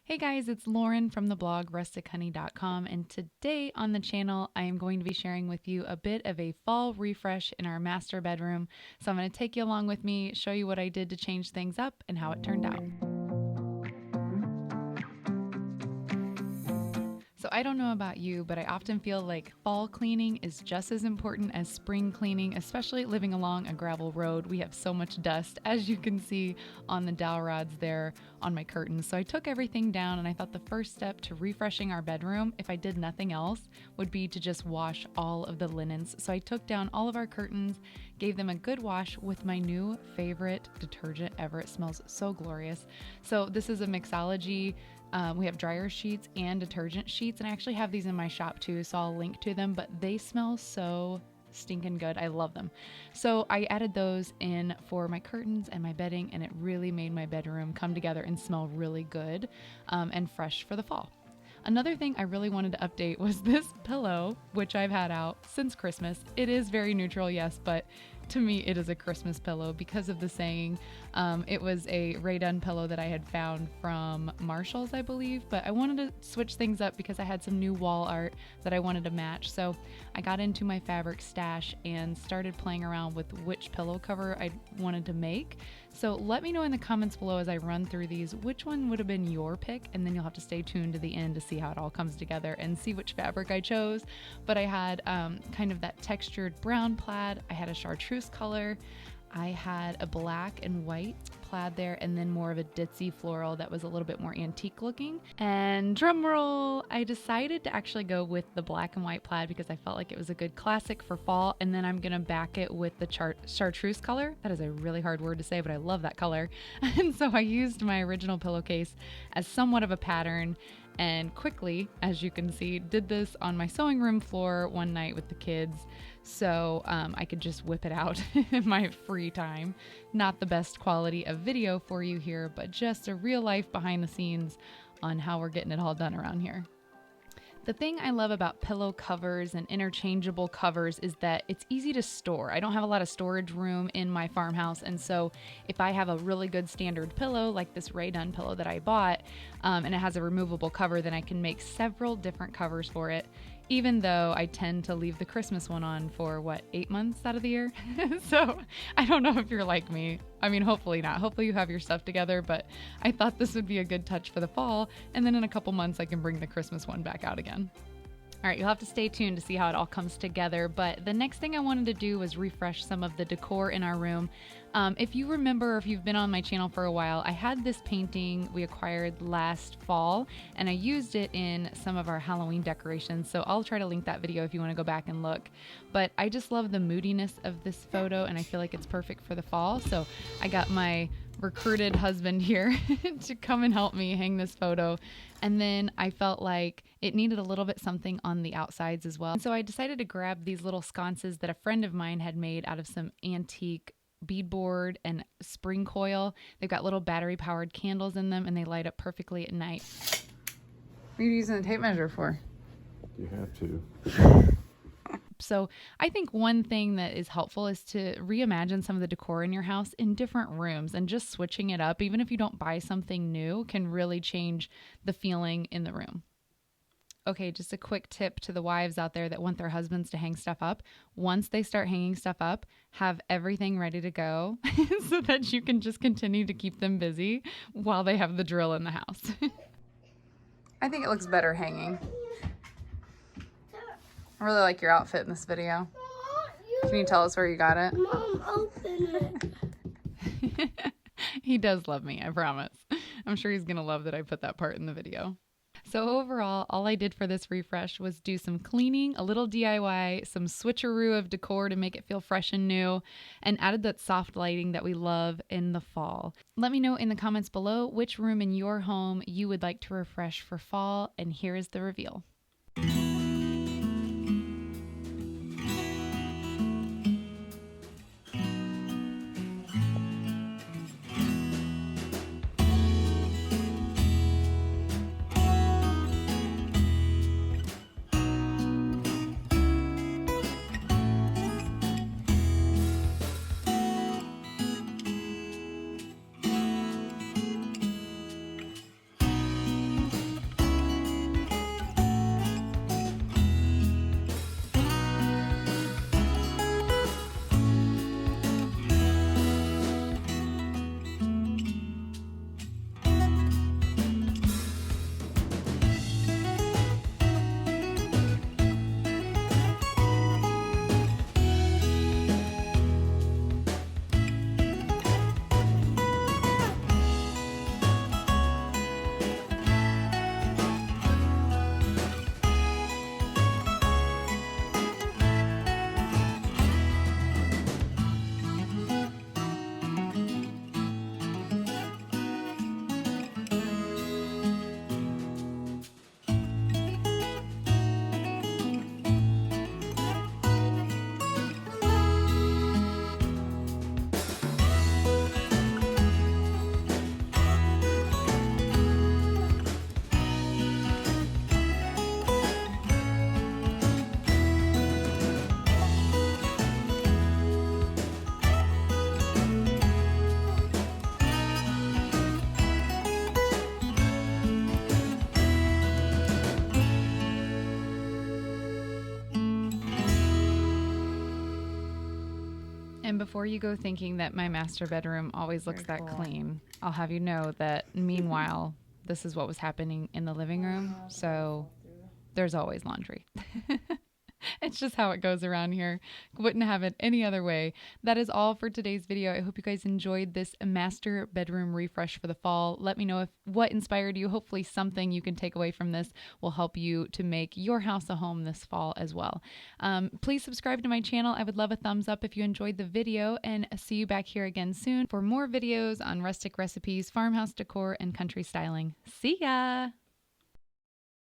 Hey guys, it's Lauren from the blog rustichoney.com, and today on the channel I am going to be sharing with you a bit of a fall refresh in our master bedroom. So I'm going to take you along with me, show you what I did to change things up and how it turned out. So I don't know about you, but I often feel like fall cleaning is just as important as spring cleaning, especially living along a gravel road. We have so much dust, as you can see on the dowel rods there on my curtains. So I took everything down, and I thought the first step to refreshing our bedroom, if I did nothing else, would be to just wash all of the linens. So I took down all of our curtains, gave them a good wash with my new favorite detergent ever. It smells so glorious. So this is a mixology. We have dryer sheets and detergent sheets, and I actually have these in my shop too, so I'll link to them, but they smell so stinking good. I love them. So I added those in for my curtains and my bedding, and it really made my bedroom come together and smell really good and fresh for the fall. Another thing I really wanted to update was this pillow, which I've had out since Christmas. It is very neutral, yes, but to me it is a Christmas pillow because of the saying. It was a Rae Dunn pillow that I had found from Marshall's, I believe, but I wanted to switch things up because I had some new wall art that I wanted to match. So I got into my fabric stash and started playing around with which pillow cover I wanted to make. So let me know in the comments below as I run through these which one would have been your pick, and then you'll have to stay tuned to the end to see how it all comes together and see which fabric I chose. But I had kind of that textured brown plaid, I had a chartreuse color, I had a black and white plaid there, and then more of a ditzy floral that was a little bit more antique looking. And drum roll, I decided to actually go with the black and white plaid because I felt like it was a good classic for fall, and then I'm gonna back it with the chartreuse color. That is a really hard word to say, but I love that color. And so I used my original pillowcase as somewhat of a pattern, and quickly, as you can see, did this on my sewing room floor one night with the kids, so I could just whip it out in my free time. Not the best quality of video for you here, but just a real life behind the scenes on how we're getting it all done around here. The thing I love about pillow covers and interchangeable covers is that it's easy to store. I don't have a lot of storage room in my farmhouse, and so if I have a really good standard pillow like this Rae Dunn pillow that I bought, and it has a removable cover, then I can make several different covers for it, even though I tend to leave the Christmas one on for 8 months out of the year. So I don't know if you're like me. I mean, hopefully not. Hopefully you have your stuff together, but I thought this would be a good touch for the fall, and then in a couple months I can bring the Christmas one back out again. All right, you'll have to stay tuned to see how it all comes together, but the next thing I wanted to do was refresh some of the decor in our room. If you remember, if you've been on my channel for a while, I had this painting we acquired last fall, and I used it in some of our Halloween decorations, so I'll try to link that video if you want to go back and look. But I just love the moodiness of this photo, and I feel like it's perfect for the fall, so I got my recruited husband here to come and help me hang this photo. And then I felt like it needed a little bit something on the outsides as well. And so I decided to grab these little sconces that a friend of mine had made out of some antique beadboard and spring coil. They've got little battery powered candles in them, and they light up perfectly at night. What are you using a tape measure for? You have to. So I think one thing that is helpful is to reimagine some of the decor in your house in different rooms, and just switching it up, even if you don't buy something new, can really change the feeling in the room. Okay, just a quick tip to the wives out there that want their husbands to hang stuff up. Once they start hanging stuff up, have everything ready to go so that you can just continue to keep them busy while they have the drill in the house. I think it looks better hanging. I really like your outfit in this video. Can you tell us where you got it? Mom, open it. He does love me, I promise. I'm sure he's going to love that I put that part in the video. So overall, all I did for this refresh was do some cleaning, a little DIY, some switcheroo of decor to make it feel fresh and new, and added that soft lighting that we love in the fall. Let me know in the comments below which room in your home you would like to refresh for fall, and here is the reveal. And before you go thinking that my master bedroom always looks Very that cool. clean, I'll have you know that meanwhile, this is what was happening in the living room. So there's always laundry. It's just how it goes around here. Wouldn't have it any other way. That is all for today's video. I hope you guys enjoyed this master bedroom refresh for the fall. Let me know if what inspired you. Hopefully something you can take away from this will help you to make your house a home this fall as well. Please subscribe to my channel. I would love a thumbs up if you enjoyed the video, and see you back here again soon for more videos on rustic recipes, farmhouse decor, and country styling. See ya!